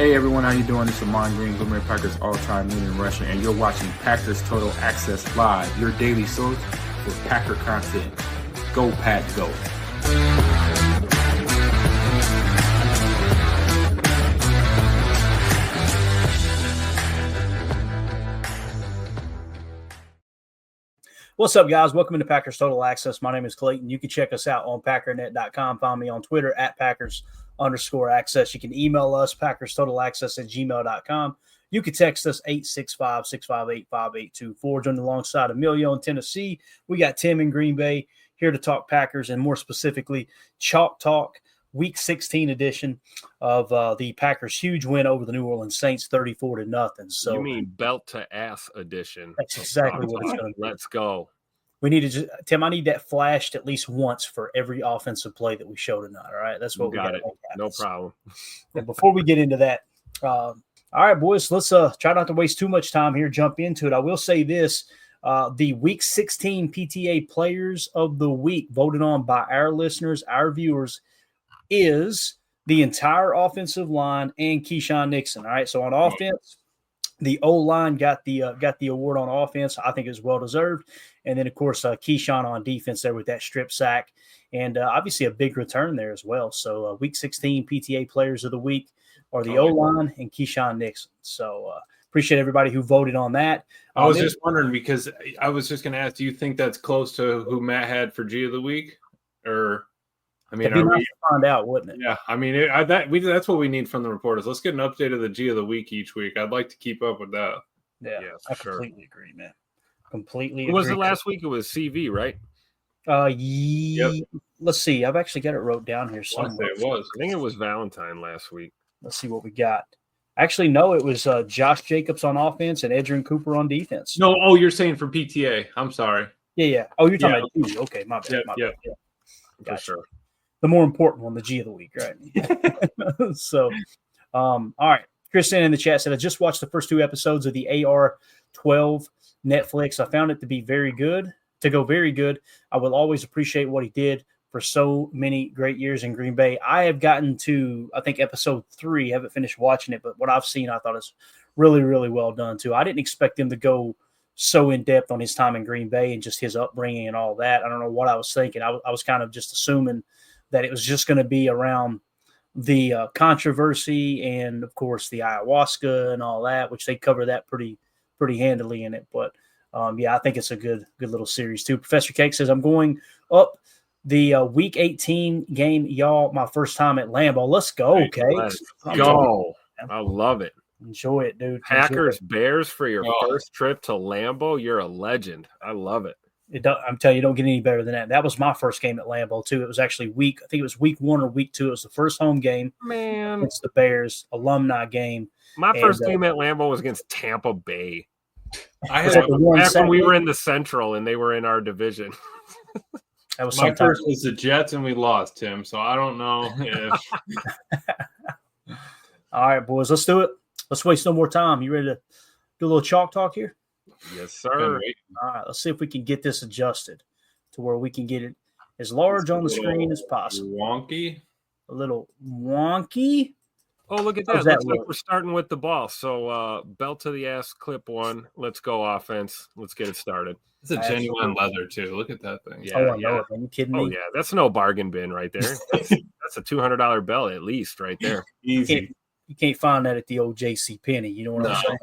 Hey everyone, how you doing? This is Amon Green, Green Bay Packers all-time leading rusher, and you're watching Packers Total Access Live, your daily source for Packer content. Go Pack, go! What's up, guys? Welcome into Packers Total Access. My name is Clayton. You can check us out on packernet.com. Find me on Twitter at Packers_access. You can email us, PackersTotalAccess@gmail.com. You can text us 865-658-5824. Joined alongside Emilio in Tennessee. We got Tim in Green Bay here to talk Packers, and more specifically, Chalk Talk, Week 16 edition of the Packers' huge win over the New Orleans Saints, 34-0. So you mean belt to ass edition? That's exactly what it's going to be. Let's go. We need to Tim, I need that flashed at least once for every offensive play that we show tonight. All right, that's what we got to make happen. No problem. And before we get into that, all right, boys, let's try not to waste too much time here. Jump into it. I will say this: the Week 16 PTA Players of the Week, voted on by our listeners, our viewers, is the entire offensive line and Keyshawn Nixon. All right, so on offense, the O-line got the award on offense. I think it was well deserved. And then, of course, Keyshawn on defense there with that strip sack. And obviously a big return there as well. So Week 16 PTA Players of the Week are the O-line and Keyshawn Nixon. So appreciate everybody who voted on that. I was just wondering, because I was just going to ask, do you think that's close to who Matt had for G of the Week? Or, I mean, it'd be nice to find out, wouldn't it? Yeah, I mean, that's what we need from the reporters. Let's get an update of the G of the Week each week. I'd like to keep up with that. Yeah, I completely agree, man. Completely agree. Was it last week? It was CV, right? Yep. Let's see. I've actually got it wrote down here somewhere. It was. I think it was Valentine last week. Let's see what we got. Actually, no, it was Josh Jacobs on offense and Edgerrin Cooper on defense. No, you're saying for PTA. I'm sorry. Yeah. Oh, you're talking about G. Okay, my bad. Yeah. Gotcha. For sure. The more important one, the G of the Week, right? So, all right. Kristen in the chat said, I just watched the first two episodes of the AR-12 Netflix. I found it to go very good. I will always appreciate what he did for so many great years in Green Bay. I have gotten to, I think, episode 3. I haven't finished watching it, but what I've seen, I thought is really, really well done, too. I didn't expect him to go so in-depth on his time in Green Bay and just his upbringing and all that. I don't know what I was thinking. I was kind of just assuming that it was just going to be around the controversy and, of course, the ayahuasca and all that, which they cover that pretty handily in it. But, I think it's a good little series, too. Professor Cake says, I'm going up the Week 18 game, y'all, my first time at Lambeau. Let's go, Cake. Let's go. I love it. Enjoy it, dude. Packers, Bears for your first trip to Lambeau. You're a legend. I love it. I'm telling you, don't get any better than that. That was my first game at Lambeau, too. It was actually week 1 or week 2. It was the first home game. Man. It's the Bears alumni game. My first game at Lambeau was against Tampa Bay. Back when we were in the Central and they were in our division. That was my first was the Jets, and we lost, Tim. So I don't know if. All right, boys, let's do it. Let's waste no more time. You ready to do a little chalk talk here? Yes, sir. All right, let's see if we can get this adjusted to where we can get it as large on the screen as possible. A little wonky. Oh, look at that. Looks like we're starting with the ball. So belt to the ass, clip 1. Let's go offense. Let's get it started. It's a genuine leather, too. Look at that thing. Yeah. Are you kidding me? Oh, yeah. That's no bargain bin right there. That's a $200 belt at least right there. Easy. You can't find that at the old J.C. Penney. You know what I'm saying?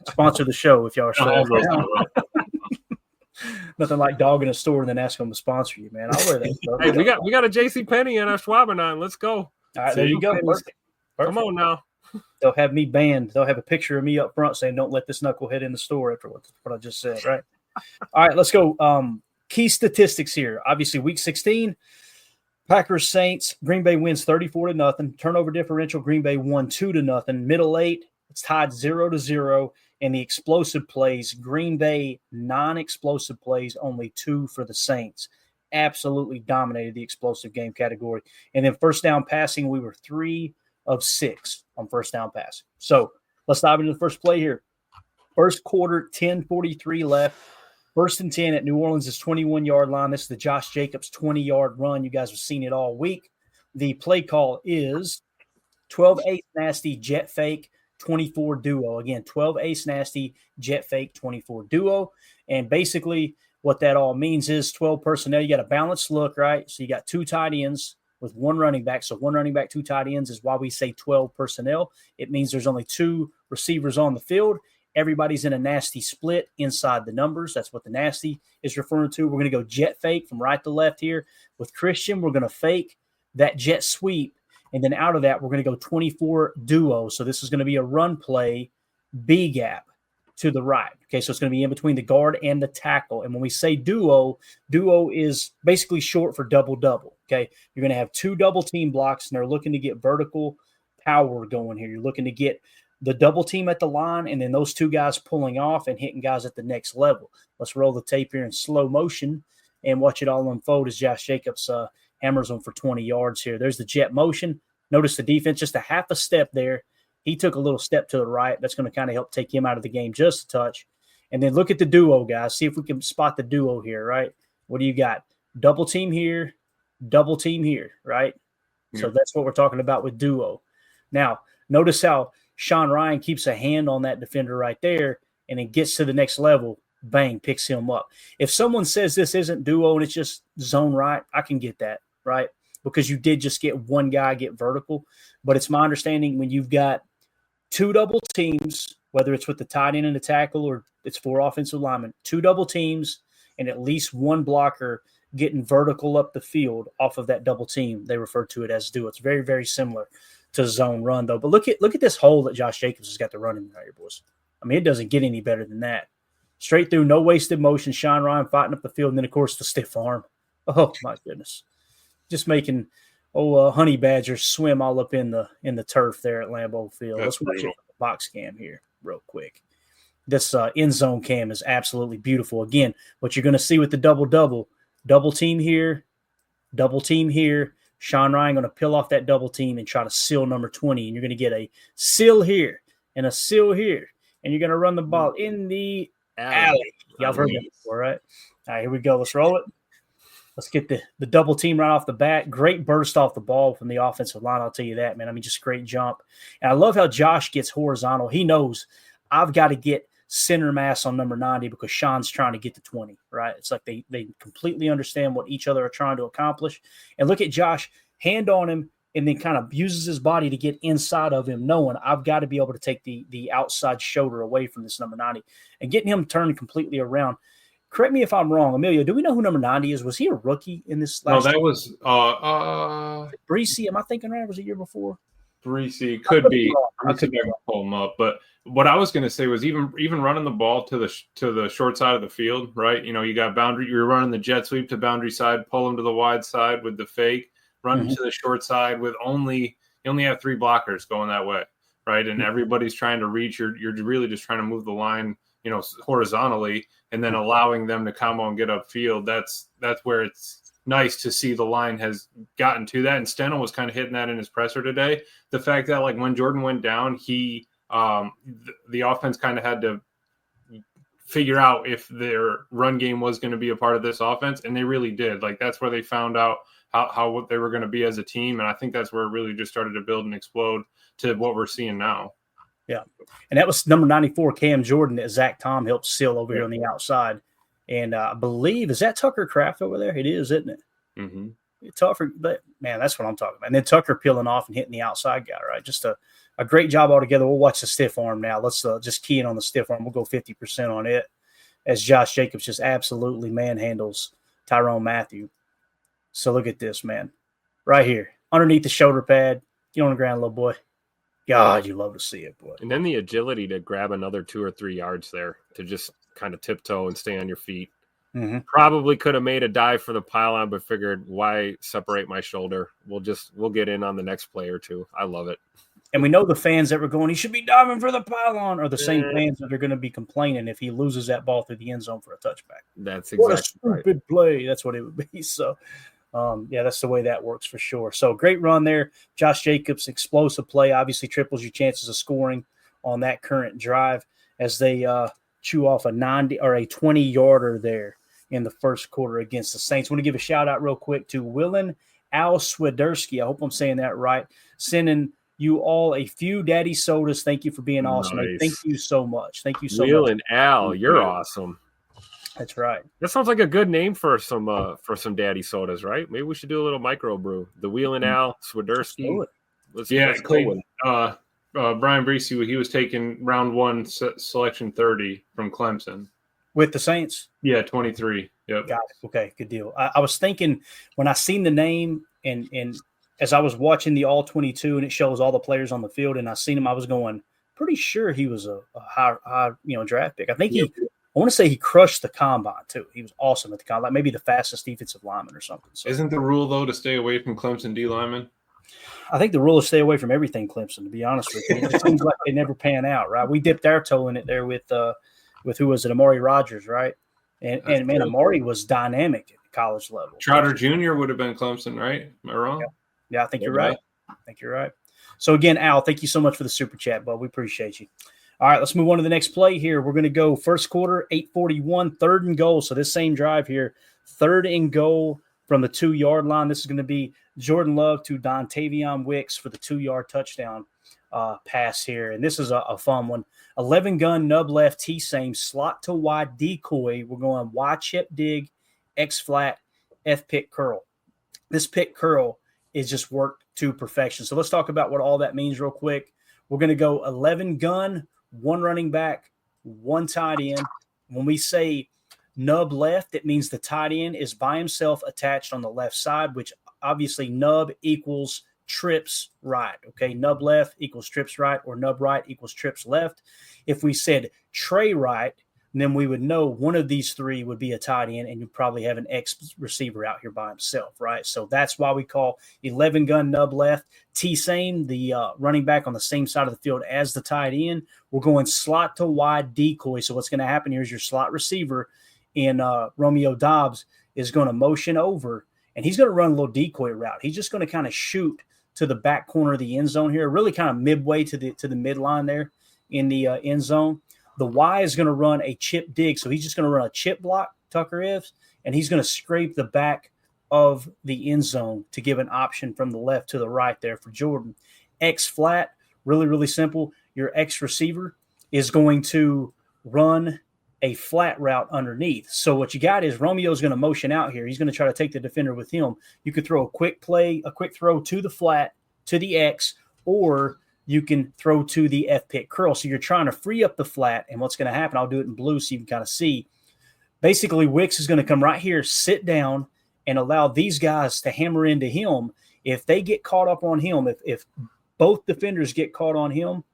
Sponsor the show if y'all are still Nothing like dogging a store and then asking them to sponsor you, man. I'll wear that stuff. Hey, we got a J.C. Penney in our Schwabenheim. Let's go. All right, there you go. Perfect. Come on now. They'll have me banned. They'll have a picture of me up front saying, don't let this knucklehead in the store after what I just said, right? All right, let's go. Key statistics here. Obviously, Week 16, Packers Saints. Green Bay wins 34-0. Turnover differential. Green Bay won 2-0. Middle 8, it's tied 0-0. And the explosive plays, Green Bay non-explosive plays, only 2 for the Saints. Absolutely dominated the explosive game category. And then first down passing, we were 3 of 6 on first down passing. So let's dive into the first play here. First quarter, 10:43 left. First and 10 at New Orleans' 21-yard line. This is the Josh Jacobs 20-yard run. You guys have seen it all week. The play call is 12 ace nasty, jet fake, 24 duo. Again, 12 ace nasty, jet fake, 24 duo. And basically what that all means is 12 personnel. You got a balanced look, right? So you got 2 tight ends with 1 running back. So 1 running back, 2 tight ends is why we say 12 personnel. It means there's only 2 receivers on the field. Everybody's in a nasty split inside the numbers. That's what the nasty is referring to. We're going to go jet fake from right to left here. With Christian, we're going to fake that jet sweep. And then out of that, we're going to go 24 duo. So this is going to be a run play B gap to the right. Okay, so it's going to be in between the guard and the tackle. And when we say duo, duo is basically short for double-double. Okay, you're going to have 2 double team blocks, and they're looking to get vertical power going here. You're looking to get the double team at the line, and then those 2 guys pulling off and hitting guys at the next level. Let's roll the tape here in slow motion and watch it all unfold as Josh Jacobs hammers them for 20 yards here. There's the jet motion. Notice the defense, just a half a step there. He took a little step to the right. That's going to kind of help take him out of the game just a touch. And then look at the duo, guys. See if we can spot the duo here, right? What do you got? Double team here, right? Yeah. So that's what we're talking about with duo. Now, notice how Sean Ryan keeps a hand on that defender right there and then gets to the next level, bang, picks him up. If someone says this isn't duo and it's just zone right, I can get that, right? Because you did just get 1 guy get vertical. But it's my understanding when you've got 2 double teams, whether it's with the tight end and the tackle or it's 4 offensive linemen, 2 double teams and at least 1 blocker getting vertical up the field off of that double team, they refer to it as duo. It's very, very similar to zone run, though. But look at this hole that Josh Jacobs has got to run in right here, boys. I mean, it doesn't get any better than that. Straight through, no wasted motion. Sean Ryan fighting up the field, and then, of course, the stiff arm. Oh, my goodness. Just making honey badgers swim all up in the turf there at Lambeau Field. Let's watch the box cam here real quick. This end zone cam is absolutely beautiful. Again, what you're going to see with the double team here, Sean Ryan going to peel off that double team and try to seal number 20, and you're going to get a seal here and a seal here, and you're going to run the ball in the alley. Y'all heard that before, right? All right, here we go. Let's roll it. Let's get the double team right off the bat. Great burst off the ball from the offensive line, I'll tell you that, man. I mean, just great jump. And I love how Josh gets horizontal. He knows I've got to get center mass on number 90 because Sean's trying to get to 20, right? It's like they completely understand what each other are trying to accomplish. And look at Josh, hand on him, and then kind of uses his body to get inside of him, knowing I've got to be able to take the outside shoulder away from this number 90 and getting him turned completely around. Correct me if I'm wrong, Emilio. Do we know who number 90 is? Was he a rookie in this last year? No, that was Breesy. Am I thinking right? Was it year before? Breesy. Could be. I could never pull him up. But what I was going to say was even running the ball to the short side of the field, right? You know, you got boundary. You're running the jet sweep to boundary side, pull him to the wide side with the fake, run to the short side with you only have 3 blockers going that way, right? And everybody's trying to reach. You're really just trying to move the line, you know, horizontally, and then allowing them to combo and get upfield. That's where it's nice to see the line has gotten to that. And Steno was kind of hitting that in his presser today. The fact that like when Jordan went down, he the offense kind of had to figure out if their run game was going to be a part of this offense, and they really did. Like that's where they found out how what they were going to be as a team, and I think that's where it really just started to build and explode to what we're seeing now. Yeah, and that was number 94, Cam Jordan, that Zach Tom helped seal over here on the outside. And I believe, is that Tucker Kraft over there? It is, isn't it? Mm-hmm. Tucker, but man, that's what I'm talking about. And then Tucker peeling off and hitting the outside guy, right? Just a great job altogether. We'll watch the stiff arm now. Let's just key in on the stiff arm. We'll go 50% on it as Josh Jacobs just absolutely manhandles Tyrone Matthew. So look at this, man. Right here, underneath the shoulder pad. Get on the ground, little boy. God, you love to see it, boy. And then the agility to grab another 2 or 3 yards there to just kind of tiptoe and stay on your feet. Mm-hmm. Probably could have made a dive for the pylon, but figured why separate my shoulder? We'll get in on the next play or two. I love it. And we know the fans that were going, he should be diving for the pylon, are the same fans that are going to be complaining if he loses that ball through the end zone for a touchback. That's exactly what a stupid play. That's what it would be. So, that's the way that works for sure. So great run there. Josh Jacobs, explosive play, obviously triples your chances of scoring on that current drive as they chew off a 20-yarder there in the first quarter against the Saints. I want to give a shout out real quick to Willen Al Swiderski. I hope I'm saying that right. Sending you all a few daddy sodas. Thank you for being awesome. Nice. Thank you so much. Thank you so Wheel much. and Al, you're awesome. That's right. That sounds like a good name for some daddy sodas, right? Maybe we should do a little micro brew. The Wheel and Al, Swiderski. Let's go with it. Brian Breesy, he was taking round 1 selection 30 from Clemson. With the Saints? Yeah, 23. Yep. Got it. Okay, good deal. I was thinking when I seen the name and as I was watching the all 22 and it shows all the players on the field and I seen him, I was going pretty sure he was a high draft pick. I think I want to say he crushed the combine too. He was awesome at the combine, like maybe the fastest defensive lineman or something. So, isn't the rule though to stay away from Clemson D linemen? I think the rule is stay away from everything Clemson, to be honest with you. It seems like they never pan out, right? We dipped our toe in it there with who was it, Amari Rogers, right? And man, Amari was dynamic at the college level. Trotter Jr. would have been Clemson, right? Am I wrong? Yeah, I think you're right. I think you're right. So again, Al, thank you so much for the super chat, bud. We appreciate you. All right, let's move on to the next play here. We're going to go first quarter, 8:41, 3rd and goal. So this same drive here, 3rd and goal from the 2-yard line. This is going to be Jordan Love to Dontavion Wicks for the 2-yard touchdown pass here. And this is a fun one. 11 gun, nub left, T-same, slot to wide decoy. We're going Y chip dig, X flat, F pick curl. This pick curl is just worked to perfection. So let's talk about what all that means real quick. We're going to go 11 gun, 1 running back, 1 tight end. When we say nub left, it means the tight end is by himself attached on the left side, which obviously nub equals trips right. Okay, nub left equals trips right, or nub right equals trips left. If we said tray right, then we would know one of these 3 would be a tight end, and you'd probably have an X receiver out here by himself, right? So that's why we call 11 gun nub left. T-same, the running back on the same side of the field as the tight end. We're going slot to wide decoy. So what's going to happen here is your slot receiver in Romeo Doubs is going to motion over, and he's going to run a little decoy route. He's just going to kind of shoot to the back corner of the end zone here, really kind of midway to the midline there in the end zone. The Y is going to run a chip dig. So he's just going to run a chip block, Tucker is, and he's going to scrape the back of the end zone to give an option from the left to the right there for Jordan. X flat, really, really simple. Your X receiver is going to run a flat route underneath. So what you got is Romeo's going to motion out here. He's going to try to take the defender with him. You could throw a quick throw to the flat, to the X, or you can throw to the F pick curl. So you're trying to free up the flat. And what's going to happen, I'll do it in blue so you can kind of see. Basically, Wicks is going to come right here, sit down, and allow these guys to hammer into him. If they get caught up on him, if both defenders get caught on him,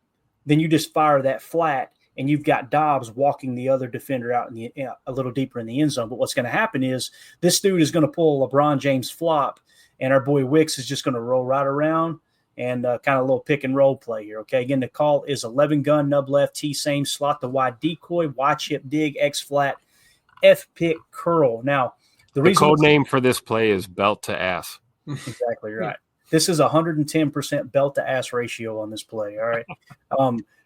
then you just fire that flat, and you've got Dobbs walking the other defender out a little deeper in the end zone. But what's going to happen is this dude is going to pull a LeBron James flop, and our boy Wicks is just going to roll right around and kind of a little pick and roll play here. Okay, again, the call is 11 gun, nub left, T-same, slot the wide decoy, Y chip dig, X flat, F pick curl. Now, the code name for this play is belt to ass. Exactly right. This is 110% belt to ass ratio on this play. All right.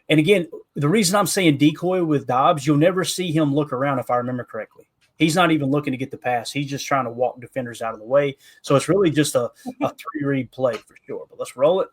And again, the reason I'm saying decoy with Dobbs, you'll never see him look around if I remember correctly. He's not even looking to get the pass. He's just trying to walk defenders out of the way. So it's really just a 3-read play for sure. But let's roll it.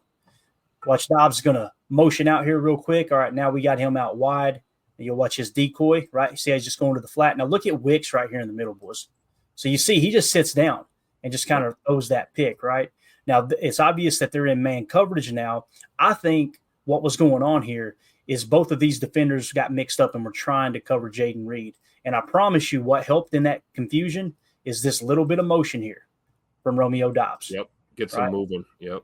Watch Dobbs is going to motion out here real quick. All right, now we got him out wide. And you'll watch his decoy, right? You see he's just going to the flat. Now look at Wicks right here in the middle, boys. So you see he just sits down and just kind of throws that pick, right? Now it's obvious that they're in man coverage now. I think what was going on here is both of these defenders got mixed up and were trying to cover Jaden Reed. And I promise you what helped in that confusion is this little bit of motion here from Romeo Doubs. Yep. Gets them moving. Yep.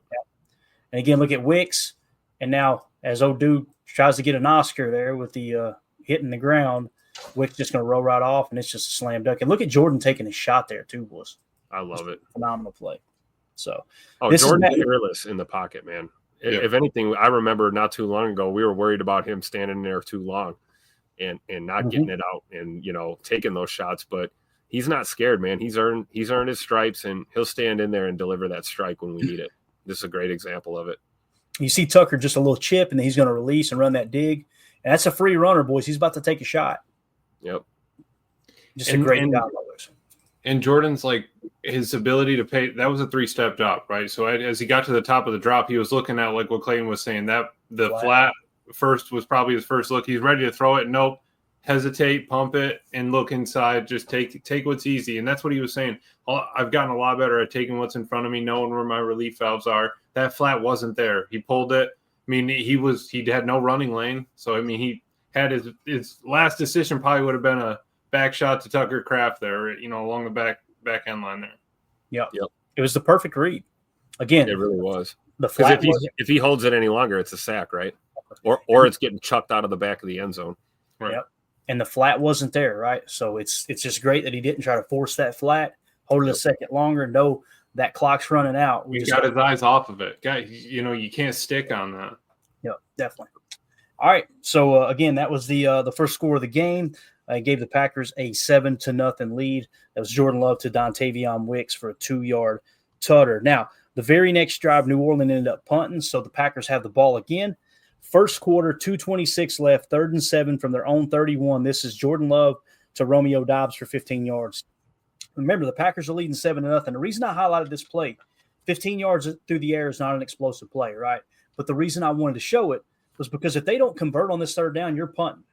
And again, look at Wicks. And now as old dude tries to get an Oscar there with the hitting the ground, Wicks just going to roll right off, and it's just a slam dunk. And look at Jordan taking his shot there too, boys. I love it. Phenomenal play. So, Jordan's fearless in the pocket, man. Yeah. If anything, I remember not too long ago, we were worried about him standing there too long and not getting it out and, taking those shots. But he's not scared, man. He's earned his stripes, and he'll stand in there and deliver that strike when we need it. This is a great example of it. You see Tucker just a little chip, and then he's going to release and run that dig. And that's a free runner, boys. He's about to take a shot. Yep. Just a great job. And Jordan's like his ability to pay, that was a 3-step drop, right? So as he got to the top of the drop, he was looking at like what Clayton was saying, that the flat first was probably his first look. He's ready to throw it. Nope. Hesitate, pump it, and look inside. Just take what's easy. And that's what he was saying. I've gotten a lot better at taking what's in front of me, knowing where my relief valves are. That flat wasn't there. He pulled it. I mean, he had no running lane. So, I mean, he had his last decision probably would have been a back shot to Tucker Kraft there, along the back end line there. Yep. It was the perfect read. Again, it really was. The flat if he holds it any longer, it's a sack, right? Or it's getting chucked out of the back of the end zone. Right. Yep. And the flat wasn't there, right? So it's just great that he didn't try to force that flat, hold it a second longer, know that clock's running out. He got his eyes off of it. Guy, you can't stick on that. Yeah, definitely. All right. So again, that was the first score of the game. I gave the Packers a 7-0 lead. That was Jordan Love to Dontavion Wicks for a 2-yard tutter. Now, the very next drive, New Orleans ended up punting, so the Packers have the ball again. First quarter, 2:26 left, 3rd and 7 from their own 31. This is Jordan Love to Romeo Doubs for 15 yards. Remember, the Packers are leading 7-0. The reason I highlighted this play, 15 yards through the air is not an explosive play, right? But the reason I wanted to show it was because if they don't convert on this 3rd down, you're punting.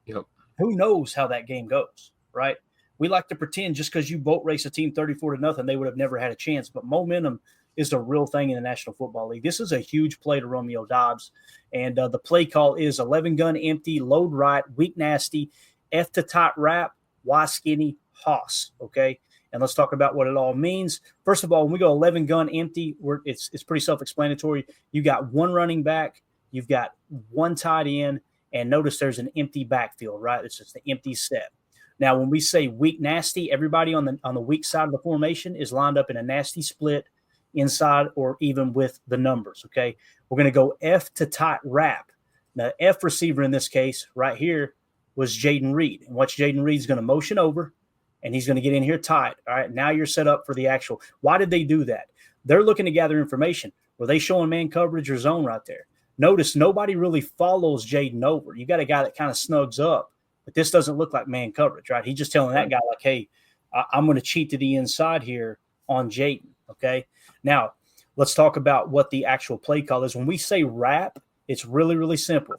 Yep. Who knows how that game goes, right? We like to pretend just because you boat race a team 34-0, they would have never had a chance. But momentum is the real thing in the National Football League. This is a huge play to Romeo Doubs. And the play call is 11 gun empty, load right, weak nasty, F to tight wrap, Y skinny, Hoss, okay? And let's talk about what it all means. First of all, when we go 11 gun empty, it's pretty self-explanatory. You got one running back, you've got one tight end, and notice there's an empty backfield, right? It's just the empty set. Now, when we say weak nasty, everybody on the weak side of the formation is lined up in a nasty split inside or even with the numbers, okay? We're going to go F to tight wrap. Now, F receiver in this case right here was Jaden Reed. And watch, Jaden Reed's going to motion over, and he's going to get in here tight. All right, now you're set up for the actual. Why did they do that? They're looking to gather information. Were they showing man coverage or zone right there? Notice nobody really follows Jaden over. You got a guy that kind of snugs up, but this doesn't look like man coverage, right? He's just telling that guy, like, hey, I'm going to cheat to the inside here on Jaden, okay? Now, let's talk about what the actual play call is. When we say wrap, it's really, really simple.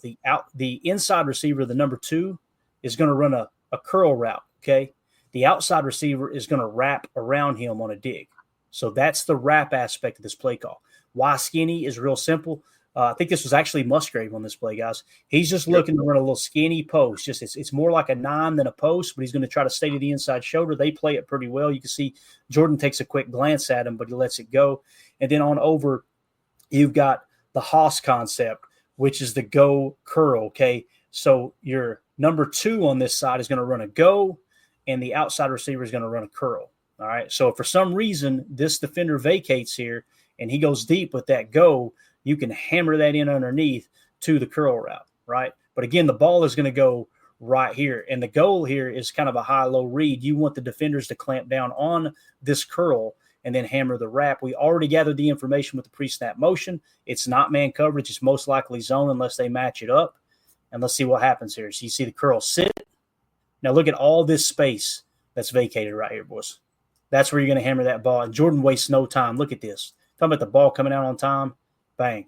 The inside receiver, the number 2, is going to run a curl route, okay? The outside receiver is going to wrap around him on a dig. So that's the wrap aspect of this play call. Why skinny is real simple. I think this was actually Musgrave on this play, guys. He's just looking to run a little skinny post. Just it's more like a 9 than a post, but he's going to try to stay to the inside shoulder. They play it pretty well. You can see Jordan takes a quick glance at him, but he lets it go. And then on over, you've got the Hoss concept, which is the go curl, okay? So your number 2 on this side is going to run a go, and the outside receiver is going to run a curl, all right? So if for some reason this defender vacates here and he goes deep with that go, you can hammer that in underneath to the curl route, right? But again, the ball is going to go right here. And the goal here is kind of a high-low read. You want the defenders to clamp down on this curl and then hammer the wrap. We already gathered the information with the pre-snap motion. It's not man coverage. It's most likely zone unless they match it up. And let's see what happens here. So you see the curl sit. Now look at all this space that's vacated right here, boys. That's where you're going to hammer that ball. And Jordan wastes no time. Look at this. Talking about the ball coming out on time. Bang.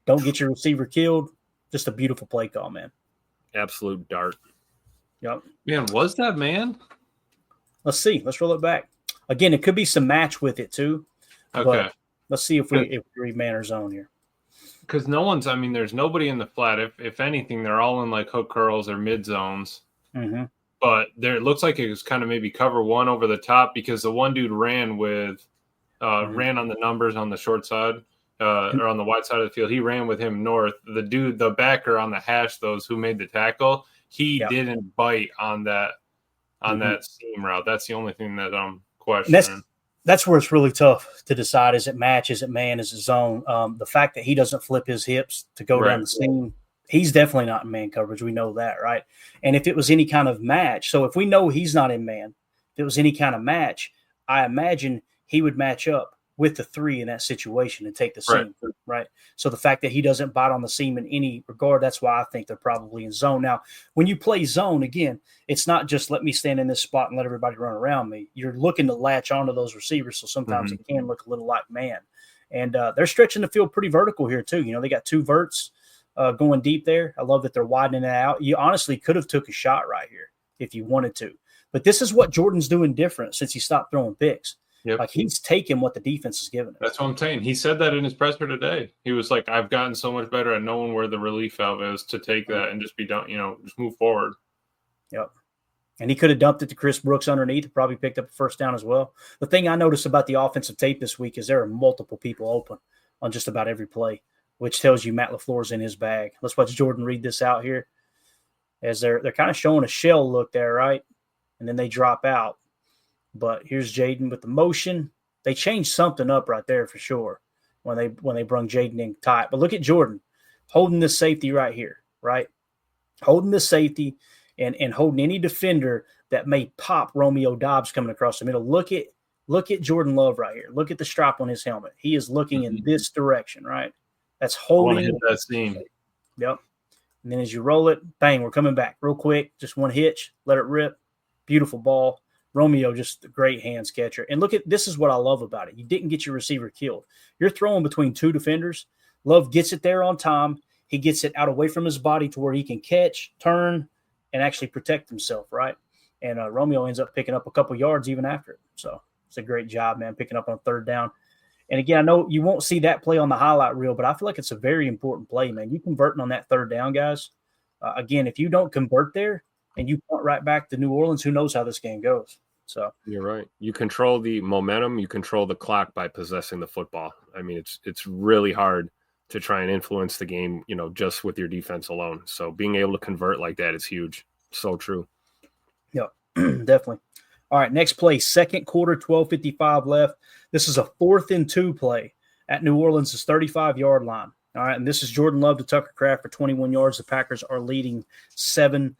Don't get your receiver killed. Just a beautiful play call, man. Absolute dart. Yep. Man, was that man? Let's see. Let's roll it back. Again, it could be some match with it too. Okay. Let's see if we read man or zone here. Because there's nobody in the flat. If anything, they're all in like hook curls or mid zones. Mm-hmm. But it looks like it was kind of maybe cover 1 over the top because the one dude ran ran on the numbers on the short side. Or on the wide side of the field, he ran with him north. The backer on the hash, those who made the tackle, he didn't bite on that seam route. That's the only thing that I'm questioning. That's where it's really tough to decide: is it match, is it man, is it zone? The fact that he doesn't flip his hips to go down the seam, he's definitely not in man coverage. We know that, right? And if it was any kind of match, so if we know he's not in man, if it was any kind of match, I imagine he would match up with the 3 in that situation and take the Right. seam, right? So the fact that he doesn't bite on the seam in any regard, that's why I think they're probably in zone. Now, when you play zone, again, it's not just let me stand in this spot and let everybody run around me. You're looking to latch onto those receivers, so sometimes it can look a little like man. And they're stretching the field pretty vertical here too. You know, they got 2 verts going deep there. I love that they're widening it out. You honestly could have took a shot right here if you wanted to. But this is what Jordan's doing different since he stopped throwing picks. Yep. Like he's taking what the defense is giving him. That's what I'm saying. He said that in his presser today. He was like, I've gotten so much better at knowing where the relief valve is to take that and just be done, just move forward. Yep. And he could have dumped it to Chris Brooks underneath and probably picked up a first down as well. The thing I noticed about the offensive tape this week is there are multiple people open on just about every play, which tells you Matt LaFleur's in his bag. Let's watch Jordan read this out here as they're kind of showing a shell look there, right? And then they drop out. But here's Jaden with the motion. They changed something up right there for sure when they brung Jaden in tight. But look at Jordan holding this safety right here, right? Holding this safety and holding any defender that may pop Romeo Doubs coming across the middle. Look at Jordan Love right here. Look at the stripe on his helmet. He is looking in this direction, right? That's holding. Hit that seam. Yep. And then as you roll it, bang, we're coming back real quick. Just one hitch, let it rip. Beautiful ball. Romeo, just a great hands catcher. And look at this is what I love about it. You didn't get your receiver killed. You're throwing between 2 defenders. Love gets it there on time. He gets it out away from his body to where he can catch, turn, and actually protect himself, right? And Romeo ends up picking up a couple yards even after it. So it's a great job, man, picking up on 3rd down. And again, I know you won't see that play on the highlight reel, but I feel like it's a very important play, man. You converting on that 3rd down, guys. Again, if you don't convert there and you punt right back to New Orleans, who knows how this game goes. So you're right. You control the momentum. You control the clock by possessing the football. I mean, it's really hard to try and influence the game, just with your defense alone. So being able to convert like that is huge. So true. Yeah, definitely. All right, next play, 2nd quarter, 12:55 left. This is a 4th and 2 play at New Orleans' 35-yard line. All right, and this is Jordan Love to Tucker Kraft for 21 yards. The Packers are leading 7-0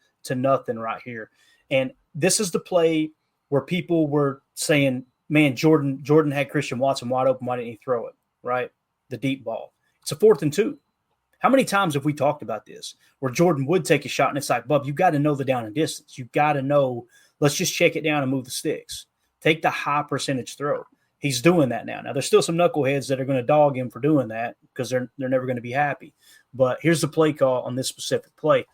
right here. And this is the play where people were saying, man, Jordan had Christian Watson wide open. Why didn't he throw it, right? The deep ball. It's a 4th and 2. How many times have we talked about this where Jordan would take a shot and it's like, Bub, you got to know the down and distance. You got to know, let's just check it down and move the sticks. Take the high percentage throw. He's doing that now. Now, there's still some knuckleheads that are going to dog him for doing that because they're never going to be happy. But here's the play call on this specific play.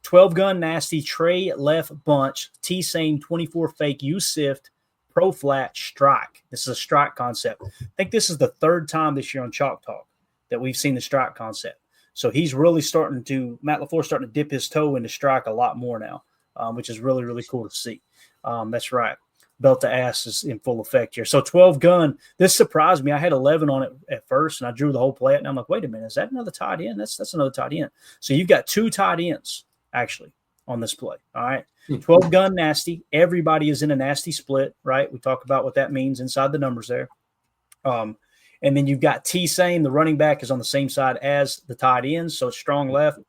12-gun nasty, Trey left bunch, T-same, 24 fake, U-sift, pro flat, strike. This is a strike concept. I think this is the 3rd time this year on Chalk Talk that we've seen the strike concept. So he's really Matt LaFleur starting to dip his toe into strike a lot more now, which is really, really cool to see. That's right. Belt to ass is in full effect here. So 12-gun, this surprised me. I had 11 on it at first, and I drew the whole play, and I'm like, wait a minute, is that another tight end? That's another tight end. So you've got 2 tight ends, actually, on this play. All right. 12-gun nasty. Everybody is in a nasty split, right? We talk about what that means inside the numbers there. And then you've got T-Same, the running back, is on the same side as the tight ends, so strong left.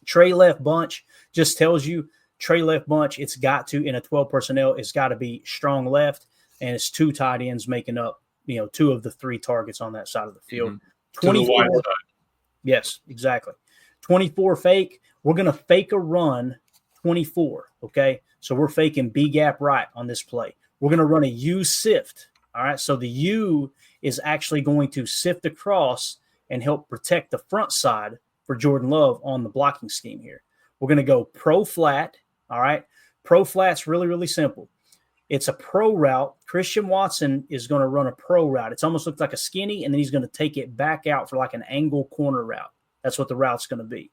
Trey left bunch just tells you Trey left bunch, it's got to, in a 12 personnel, it's got to be strong left, and it's 2 tight ends making up, 2 of the 3 targets on that side of the field. 24, yes, exactly. 24 fake. We're going to fake a run 24, okay? So we're faking B-gap right on this play. We're going to run a U-sift, all right? So the U is actually going to sift across and help protect the front side for Jordan Love on the blocking scheme here. We're going to go pro flat, all right? Pro flat's really, really simple. It's a pro route. Christian Watson is going to run a pro route. It's almost looks like a skinny, and then he's going to take it back out for like an angle corner route. That's what the route's going to be.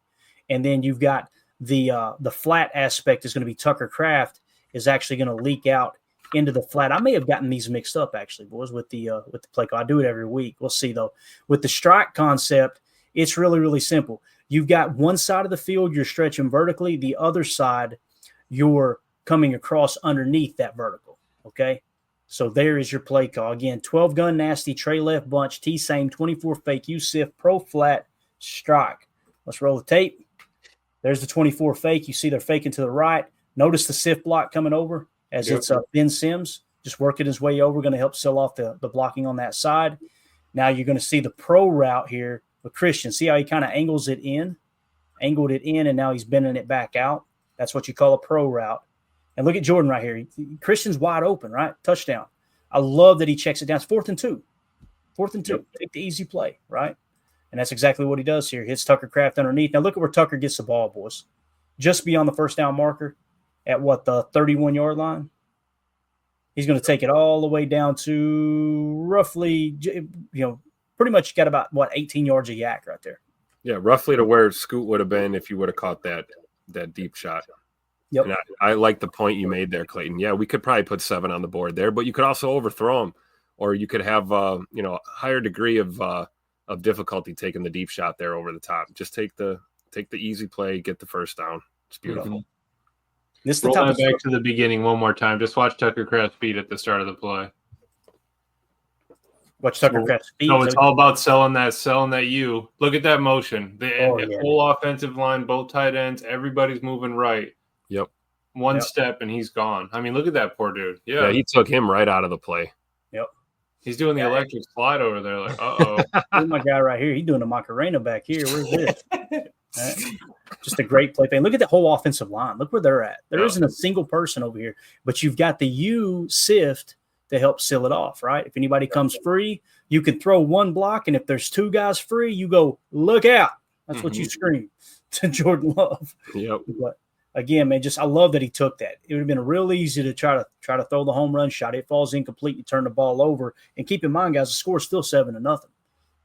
And then you've got the flat aspect is going to be Tucker Kraft is actually going to leak out into the flat. I may have gotten these mixed up, actually, boys, with the play call. I do it every week. We'll see, though. With the strike concept, it's really, really simple. You've got one side of the field you're stretching vertically. The other side, you're coming across underneath that vertical, okay? So there is your play call. Again, 12-gun nasty, Trey left bunch, T-same, 24 fake, U-sift, pro flat, strike. Let's roll the tape. There's the 24 fake. You see they're faking to the right. Notice the sift block coming over as it's Ben Sims just working his way over, going to help sell off the blocking on that side. Now you're going to see the pro route here with Christian. See how he kind of angled it in, and now he's bending it back out. That's what you call a pro route. And look at Jordan right here. Christian's wide open, right? Touchdown. I love that he checks it down. It's 4th and 2. 4th and 2. Yep. Take the easy play, right? And that's exactly what he does here. Hits Tucker Kraft underneath. Now look at where Tucker gets the ball, boys. Just beyond the first down marker at what, the 31-yard line? He's going to take it all the way down to roughly, pretty much got about, 18 yards of yak right there. Yeah, roughly to where Scoot would have been if you would have caught that deep shot. Yep. And I like the point you made there, Clayton. Yeah, we could probably put 7 on the board there, but you could also overthrow him, or you could have a higher degree of difficulty taking the deep shot there over the top. Just take the easy play, get the first down. It's beautiful. Mm-hmm. This Roll that back to the beginning one more time. Just watch Tucker Kraft's feet at the start of the play. Watch Tucker Kraft's feet. No, it's all about selling that U. Look at that motion. The whole offensive line, both tight ends, everybody's moving right. Yep. One step and he's gone. I mean, look at that poor dude. Yeah, he took him right out of the play. Yep. He's doing the electric slide over there. Like, uh-oh. Here's my guy right here. He's doing a Macarena back here. Where's this? Right. Just a great play. Look at the whole offensive line. Look where they're at. There isn't a single person over here, but you've got the U sift to help seal it off, right? If anybody comes free, you can throw one block, and if there's 2 guys free, you go, look out. That's what you scream to Jordan Love. Yep. But again, man, I love that he took that. It would have been real easy to try to throw the home run shot. It falls incomplete. You turn the ball over, and keep in mind, guys, the score is still 7-0.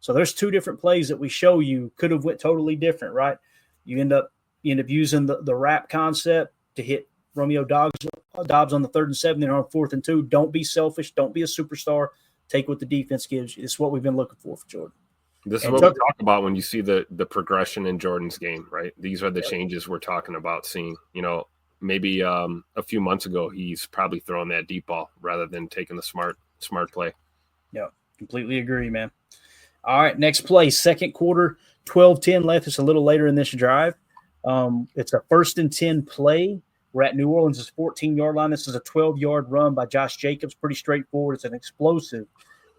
So there's 2 different plays that we show you could have went totally different, right? You end up using the wrap concept to hit Romeo Dobbs on the 3rd and 7, then on 4th and 2. Don't be selfish. Don't be a superstar. Take what the defense gives you. It's what we've been looking for Jordan. This is what we talk about when you see the progression in Jordan's game, right? These are the changes we're talking about seeing. Maybe a few months ago, he's probably throwing that deep ball rather than taking the smart play. Yeah, completely agree, man. All right, next play, second quarter, 12-10 left. It's a little later in this drive. It's a 1st and 10 play. We're at New Orleans' 14-yard line. This is a 12-yard run by Josh Jacobs. Pretty straightforward. It's an explosive.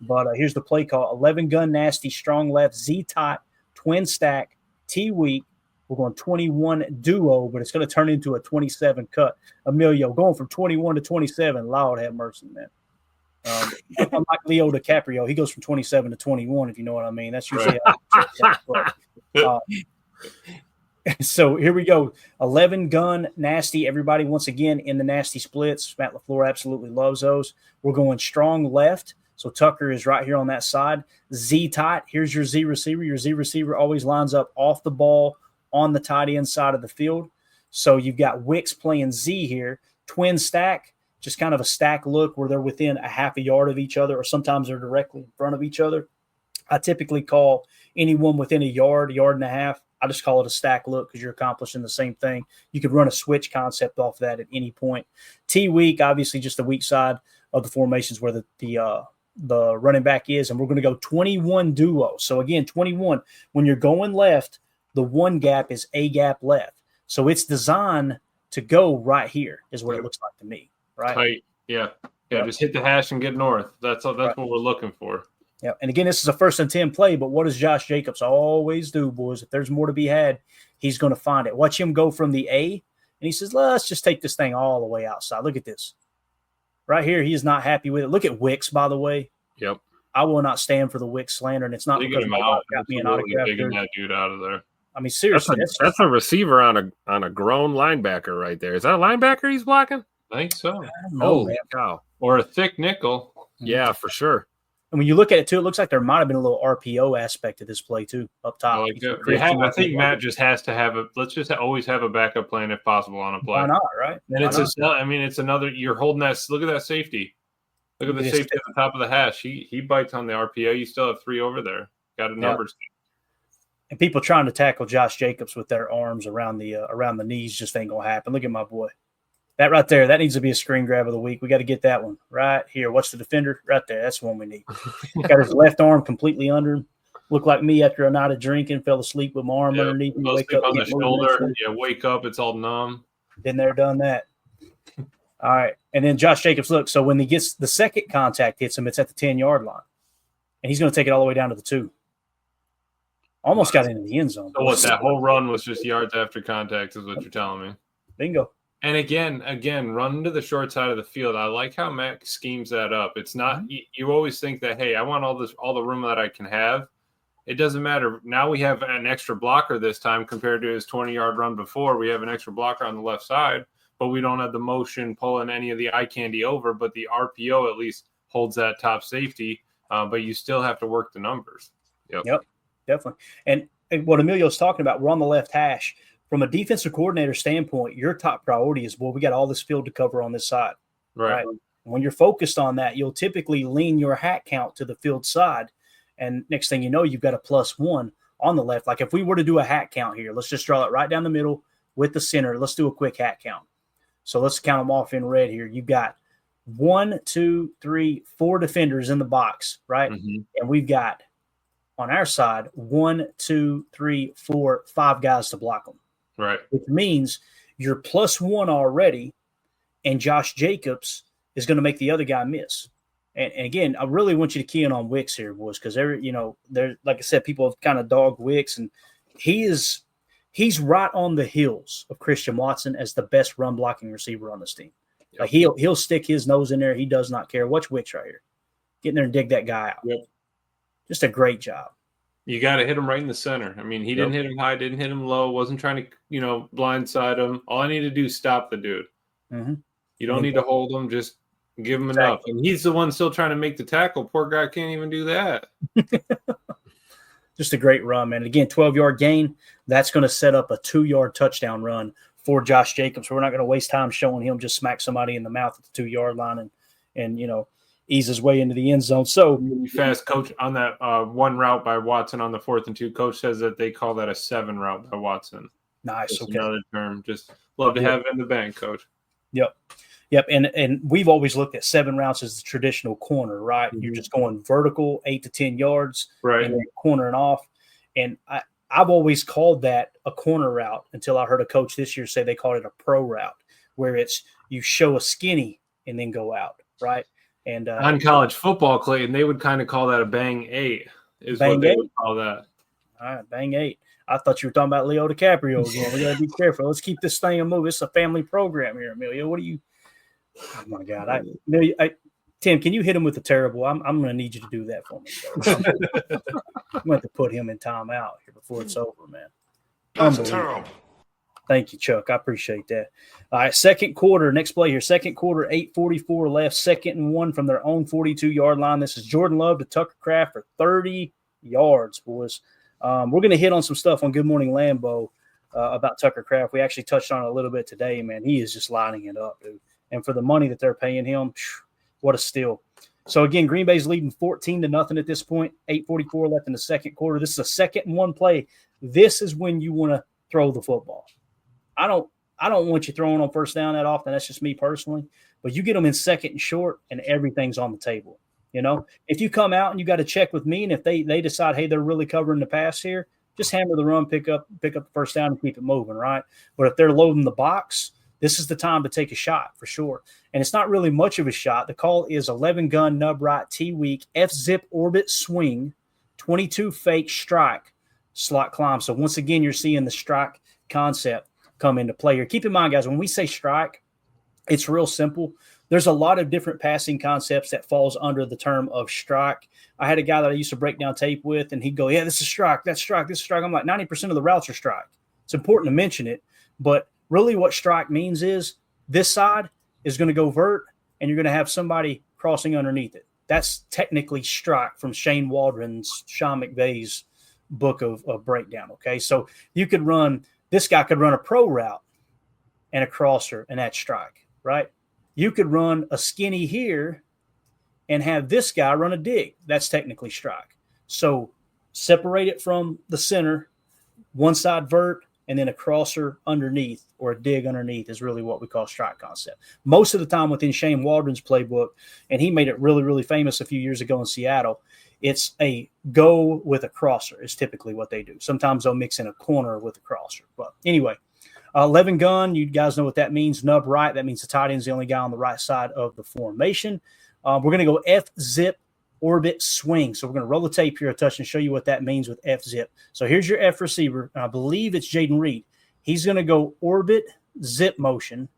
But here's the play call. 11-gun nasty, strong left, Z-tot, twin stack, T-weak. We're going 21 duo, but it's going to turn into a 27 cut. Emilio going from 21 to 27. Lord have mercy, man. Unlike Leo DiCaprio, he goes from 27 to 21, if you know what I mean. That's usually how so here we go. 11-gun nasty. Everybody, once again, in the nasty splits. Matt LaFleur absolutely loves those. We're going strong left. So Tucker is right here on that side. Z-tight. Here's your Z receiver. Your Z receiver always lines up off the ball on the tight end side of the field. So you've got Wicks playing Z here. Twin stack. Just kind of a stack look where they're within a half a yard of each other, or sometimes they're directly in front of each other. I typically call anyone within a yard and a half. I just call it a stack look because you're accomplishing the same thing. You could run a switch concept off that at any point. T-weak, obviously just the weak side of the formations where the running back is, and we're going to go 21 duo. So again, 21, when you're going left, the one gap is a gap left. So it's designed to go right here is what it looks like to me. Right. Tight. Yeah. Just hit the hash and get north. That's what we're looking for. Yeah. And again, this is a 1st and 10 play, but what does Josh Jacobs always do, boys? If there's more to be had, he's going to find it. Watch him go from the A, and he says, let's just take this thing all the way outside. Look at this. Right here, he is not happy with it. Look at Wicks, by the way. Yep. I will not stand for the Wicks slander, and it's not because got me an autograph. Digging that dude out of there. I mean, seriously. That's a receiver on a grown linebacker right there. Is that a linebacker he's blocking? I think so. Holy cow. Or a thick nickel. Yeah, for sure. And when you look at it, too, it looks like there might have been a little RPO aspect to this play, too, up top. I think Matt just has to have let's just always have a backup plan if possible on a play. Why not, right? And it's another, you're holding that, look at that safety. Look at the safety at the top of the hash. He bites on the RPO. You still have 3 over there. Got a number. And people trying to tackle Josh Jacobs with their arms around the knees just ain't going to happen. Look at my boy. That right there, that needs to be a screen grab of the week. We got to get that one right here. What's the defender? Right there. That's the one we need. Got his left arm completely under him. Looked like me after a night of drinking, fell asleep with my arm underneath me. Wake up on the shoulder. Yeah, wake up. It's all numb. Been there, done that. All right. And then Josh Jacobs, look, so when he gets the second contact hits him, it's at the 10-yard line. and he's going to take it all the way down to the 2. Almost got into the end zone. So what? That whole run was just yards after contact, is what you're telling me. Bingo. And again, run to the short side of the field. I like how Mac schemes that up. It's not you always think that, hey, I want all the room that I can have. It doesn't matter. Now we have an extra blocker this time compared to his 20-yard run before. We have an extra blocker on the left side, but we don't have the motion pulling any of the eye candy over. But the RPO at least holds that top safety. But you still have to work the numbers. Yep, definitely. And what Emilio's talking about, we're on the left hash. From a defensive coordinator standpoint, your top priority is, well, we got all this field to cover on this side. Right. When you're focused on that, you'll typically lean your hat count to the field side. And next thing you know, you've got a +1 on the left. Like if we were to do a hat count here, let's just draw it right down the middle with the center. Let's do a quick hat count. So let's count them off in red here. You've got 1, 2, 3, 4 defenders in the box, right? Mm-hmm. And we've got on our side 1, 2, 3, 4, 5 guys to block them. Right. Which means you're +1 already, and Josh Jacobs is going to make the other guy miss. And again, I really want you to key in on Wicks here, boys, because there, like I said, people have kind of dogged Wicks, and he's right on the heels of Christian Watson as the best run blocking receiver on this team. Yep. Like he'll stick his nose in there. He does not care. Watch Wicks right here. Get in there and dig that guy out. Yep. Just a great job. You got to hit him right in the center. I mean, he didn't hit him high, didn't hit him low, wasn't trying to, blindside him. All I need to do is stop the dude. Mm-hmm. You don't need to hold him, just give him enough. And he's the one still trying to make the tackle. Poor guy can't even do that. Just a great run, man. Again, 12-yard gain. That's going to set up a 2-yard touchdown run for Josh Jacobs. We're not going to waste time showing him just smack somebody in the mouth at the 2-yard line and ease his way into the end zone. So fast, coach, on that one route by Watson on the 4th and 2, coach says that they call that a 7 route by Watson. Nice. Just okay. Another term. Just love to have it in the bank, coach. Yep. And we've always looked at 7 routes as the traditional corner, right? Mm-hmm. You're just going vertical 8 to 10 yards, right? And then cornering off. And I've always called that a corner route until I heard a coach this year say they called it a pro route, where it's you show a skinny and then go out, right? And on college football, Clayton, they would kind of call that a bang 8, is bang what they 8? would call that. All right, bang 8. I thought you were talking about Leo DiCaprio again. We got to be careful. Let's keep this thing moving. It's a family program here, Emilio. What do you? Oh my God, Tim, can you hit him with the terrible? I'm going to need you to do that for me. I'm going to put him in timeout here before it's over, man. That's terrible. Thank you, Chuck. I appreciate that. All right, second quarter, next play here. Second quarter, 8:44 left, 2nd and 1 from their own 42-yard line. This is Jordan Love to Tucker Kraft for 30 yards, boys. We're going to hit on some stuff on Good Morning Lambeau about Tucker Kraft. We actually touched on it a little bit today, man. He is just lining it up, dude. And for the money that they're paying him, what a steal. So, again, Green Bay's leading 14-0 at this point, 8:44 left in the second quarter. This is a 2nd and 1 play. This is when you want to throw the football. I don't want you throwing on first down that often. That's just me personally. But you get them in 2nd and short, and everything's on the table. If you come out and you got to check with me, and if they decide, hey, they're really covering the pass here, just hammer the run, pick up the first down, and keep it moving, right? But if they're loading the box, this is the time to take a shot for sure. And it's not really much of a shot. The call is 11 gun nub right T-weak F-zip orbit swing 22 fake strike slot climb. So once again, you're seeing the strike concept come into play here. Keep in mind, guys, when we say strike, it's real simple. There's a lot of different passing concepts that falls under the term of strike. I had a guy that I used to break down tape with, and he'd go, yeah, this is strike, that's strike, this is strike. I'm like, 90% of the routes are strike. It's important to mention it, but really what strike means is this side is going to go vert, and you're going to have somebody crossing underneath it. That's technically strike from Shane Waldron's, Sean McVay's book of breakdown, okay? So you could run – this guy could run a pro route and a crosser, and that's strike, right? You could run a skinny here and have this guy run a dig. That's technically strike. So separate it from the center, one side vert, and then a crosser underneath or a dig underneath is really what we call strike concept. Most of the time within Shane Waldron's playbook, and he made it really, really famous a few years ago in Seattle, it's a go with a crosser is typically what they do. Sometimes they'll mix in a corner with a crosser. But anyway, 11 gun, you guys know what that means. Nub right, that means the tight end's the only guy on the right side of the formation. We're going to go F-zip orbit swing. So we're going to roll the tape here a touch and show you what that means with F-zip. So here's your F receiver. I believe it's Jayden Reed. He's going to go orbit zip motion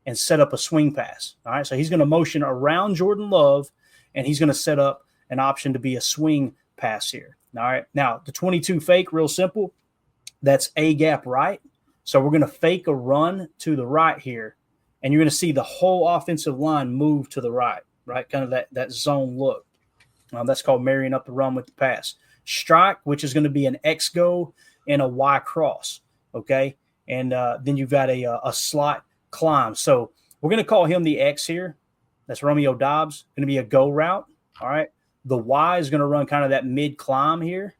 and set up a swing pass. All right, so he's going to motion around Jordan Love, and he's going to set up an option to be a swing pass here. All right, now the 22 fake, real simple. That's A gap right. So we're going to fake a run to the right here, and you're going to see the whole offensive line move to the right, kind of that zone look. That's called marrying up the run with the pass. Strike, which is going to be an X go and a Y cross, okay? And then you've got a slot climb. So we're going to call him the X here. That's Romeo Dobbs. Going to be a go route, all right? The Y is going to run kind of that mid climb here.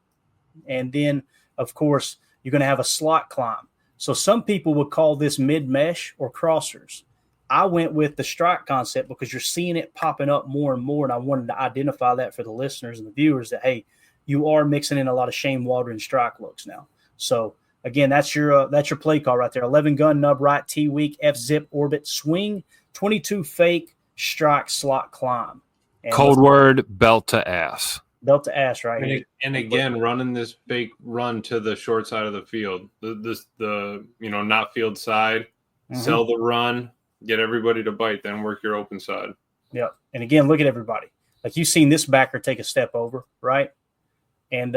And then, of course, you're going to have a slot climb. So some people would call this mid mesh or crossers. I went with the strike concept because you're seeing it popping up more and more, and I wanted to identify that for the listeners and the viewers that, hey, you are mixing in a lot of Shane Waldron strike looks now. So, again, that's your play call right there. 11 gun, nub right, T-weak, F-zip, orbit, swing, 22 fake, strike, slot, climb. And Code word, belt to ass. Belt to ass right here. And again, running this big run to the short side of the field, the not field side, sell the run, get everybody to bite, then work your open side. Yep. And again, look at everybody. Like you've seen this backer take a step over, right? And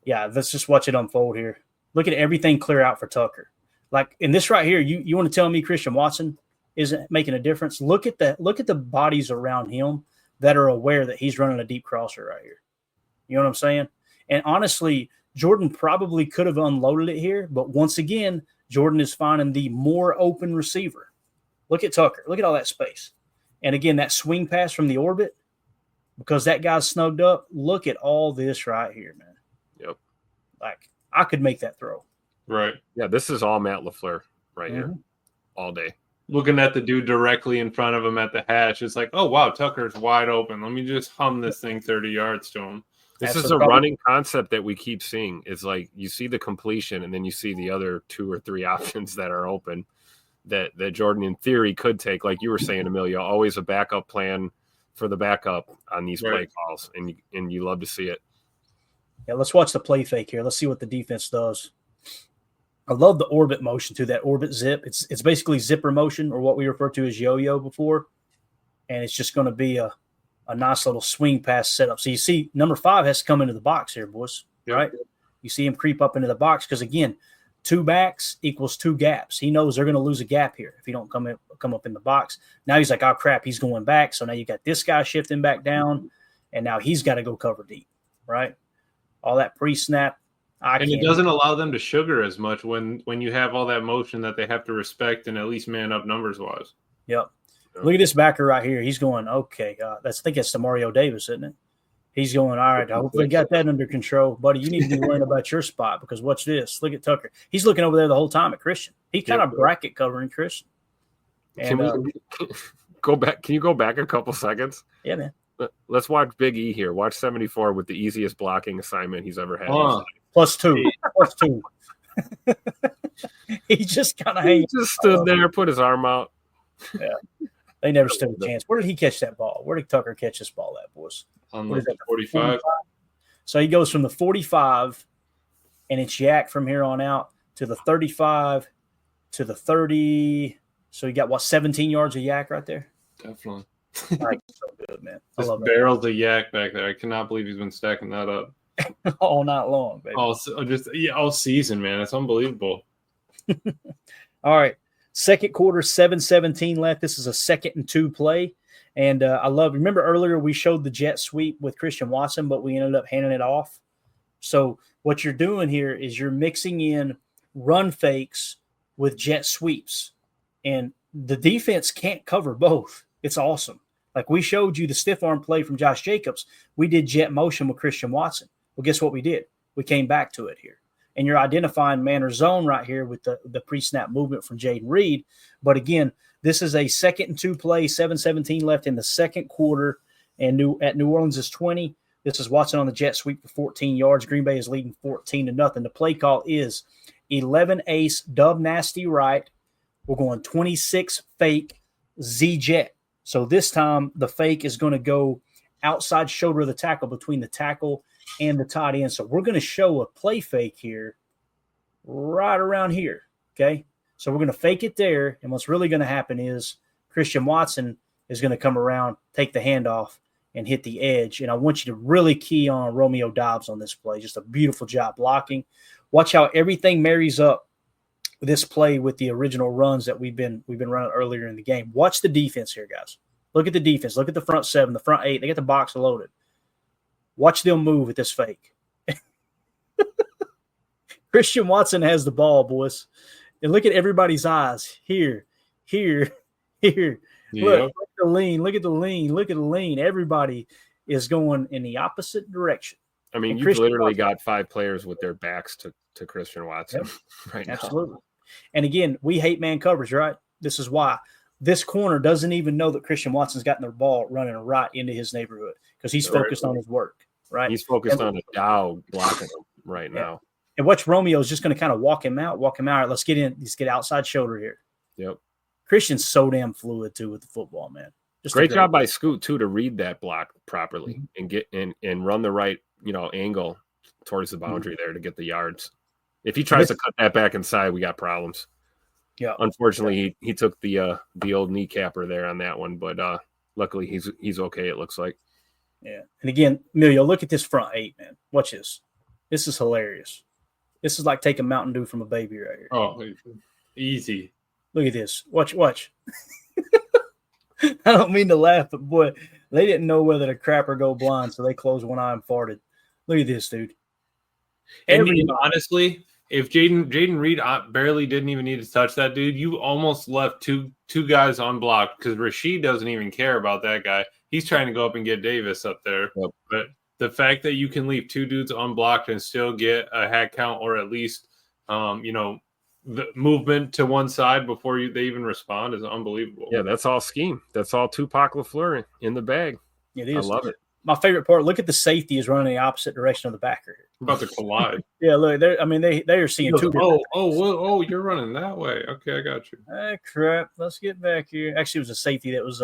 let's just watch it unfold here. Look at everything clear out for Tucker. Like in this right here, you want to tell me Christian Watson isn't making a difference? Look at the bodies around him that are aware that he's running a deep crosser right here. You know what I'm saying? And honestly, Jordan probably could have unloaded it here, but once again, Jordan is finding the more open receiver. Look at Tucker. Look at all that space. And again, that swing pass from the orbit, because that guy's snugged up, look at all this right here, man. Yep. Like, I could make that throw. Right. Yeah, this is all Matt LaFleur right here all day. Looking at the dude directly in front of him at the hatch, it's like, oh, wow, Tucker's wide open. Let me just hum this thing 30 yards to him. This is a running concept that we keep seeing. It's like you see the completion and then you see the other 2 or 3 options that are open that Jordan, in theory, could take. Like you were saying, Emilio, always a backup plan for the backup on these play calls, and you love to see it. Yeah, let's watch the play fake here. Let's see what the defense does. I love the orbit motion too, that orbit zip. It's basically zipper motion, or what we refer to as yo-yo before, and it's just going to be a nice little swing pass setup. So you see number 5 has to come into the box here, boys, right? You see him creep up into the box because, again, 2 backs equals 2 gaps. He knows they're going to lose a gap here if he don't come up in the box. Now he's like, oh, crap, he's going back. So now you got this guy shifting back down, and now he's got to go cover deep, right? All that pre-snap. It doesn't allow them to sugar as much when you have all that motion that they have to respect and at least man up numbers-wise. Yep. Look at this backer right here. He's going, okay. I think it's Demario Davis, isn't it? He's going, all right, I hope they got that under control. Buddy, you need to be worrying about your spot because watch this. Look at Tucker. He's looking over there the whole time at Christian. He's kind of bracket covering Christian. And, Can we go back? Can you go back a couple seconds? Yeah, man. Let's watch Big E here. Watch 74 with the easiest blocking assignment he's ever had. +2. +2. He just kind of just stood there, put his arm out. Yeah. They never stood a chance. Where did he catch that ball? Where did Tucker catch this ball at, boys? On the 45. So he goes from the 45, and it's yak from here on out to the 35 to the 30. So you got, 17 yards of yak right there? Definitely. All right, so good, man. I Just love barrels of yak back there. I cannot believe he's been stacking that up. all night long, baby. All season, man. It's unbelievable. All right. Second quarter, 7:17 left. This is a 2nd and 2 play. And remember earlier we showed the jet sweep with Christian Watson, but we ended up handing it off. So what you're doing here is you're mixing in run fakes with jet sweeps. And the defense can't cover both. It's awesome. Like we showed you the stiff arm play from Josh Jacobs. We did jet motion with Christian Watson. Well, guess what we did? We came back to it here. And you're identifying man or zone right here with the pre-snap movement from Jayden Reed. But again, this is a 2nd and 2 play, 7:17 left in the second quarter, and New Orleans is 20. This is Watson on the jet sweep for 14 yards. Green Bay is leading 14-0. The play call is 11 ace, dub nasty right. We're going 26 fake Z jet. So this time the fake is going to go outside shoulder of the tackle between the tackle and the tight end. So we're going to show a play fake here right around here, okay? So we're going to fake it there, and what's really going to happen is Christian Watson is going to come around, take the handoff, and hit the edge. And I want you to really key on Romeo Doubs on this play. Just a beautiful job blocking. Watch how everything marries up this play with the original runs that we've been running earlier in the game. Watch the defense here, guys. Look at the defense. Look at the front 7, the front 8. They got the box loaded. Watch them move at this fake. Christian Watson has the ball, boys. And look at everybody's eyes. Here. Yep. Look at the lean. Look at the lean. Everybody is going in the opposite direction. I mean, you've literally got 5 players with their backs to Christian Watson right now. Absolutely. And again, we hate man coverage, right? This is why. This corner doesn't even know that Christian Watson's gotten the ball running right into his neighborhood because he's focused on his work, right? He's focused on the Dow blocking him right now. And watch Romeo's just going to kind of walk him out. All right, let's get outside shoulder here. Yep. Christian's so damn fluid too with the football, man. Just great job by Scoot too to read that block properly and get and run the right, angle towards the boundary there to get the yards. If he tries to cut that back inside, we got problems. Yeah. Unfortunately, he took the old kneecapper there on that one, but luckily he's okay. It looks like. Yeah. And again, Emilio, look at this front 8, man. Watch this. This is hilarious. This is like taking Mountain Dew from a baby right here. Oh, easy. Look at this. Watch. I don't mean to laugh, but boy, they didn't know whether to crap or go blind, so they closed one eye and farted. Look at this, dude. And honestly, if Jaden Reed barely didn't even need to touch that dude, you almost left two guys unblocked because Rashid doesn't even care about that guy. He's trying to go up and get Davis up there. Yep. But the fact that you can leave 2 dudes unblocked and still get a hack count or at least, the movement to one side before they even respond is unbelievable. Yeah, that's all scheme. That's all Tupac LaFleur in the bag. It is. I love it. My favorite part, look at the safety is running the opposite direction of the backer. About to collide. Yeah, look, they are seeing 2 different. Oh, you're running that way. Okay, I got you. Crap. Let's get back here. Actually, it was a safety that was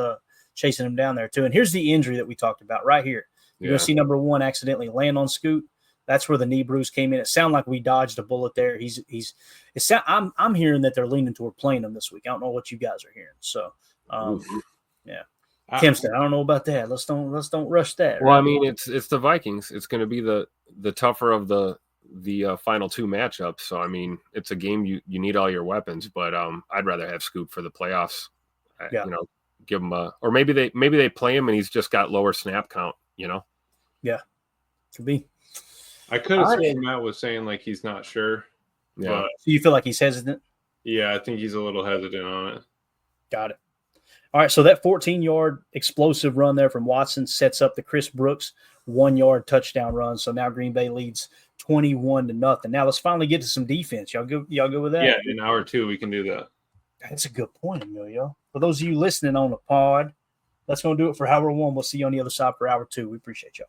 chasing him down there too. And here's the injury that we talked about right here. You're going to see number 1 accidentally land on Scoot. That's where the knee bruise came in. It sounded like we dodged a bullet there. I'm hearing that they're leaning toward playing him this week. I don't know what you guys are hearing. So, yeah. Tim said, I don't know about that. Let's don't rush that. Well, right? I mean, it's the Vikings. It's going to be the tougher of the final 2 matchups. So, I mean, it's a game you need all your weapons. But I'd rather have Scoot for the playoffs. Yeah. Give him or maybe they play him and he's just got lower snap count. Yeah, could be. I could have sworn Matt was saying like he's not sure. Yeah. So you feel like he's hesitant? Yeah, I think he's a little hesitant on it. Got it. All right, so that 14-yard explosive run there from Watson sets up the Chris Brooks 1-yard touchdown run. So now Green Bay leads 21-0. Now let's finally get to some defense. Y'all go with that? Yeah, in hour 2 we can do that. That's a good point, Emilio. For those of you listening on the pod, that's going to do it for hour 1. We'll see you on the other side for hour 2. We appreciate y'all.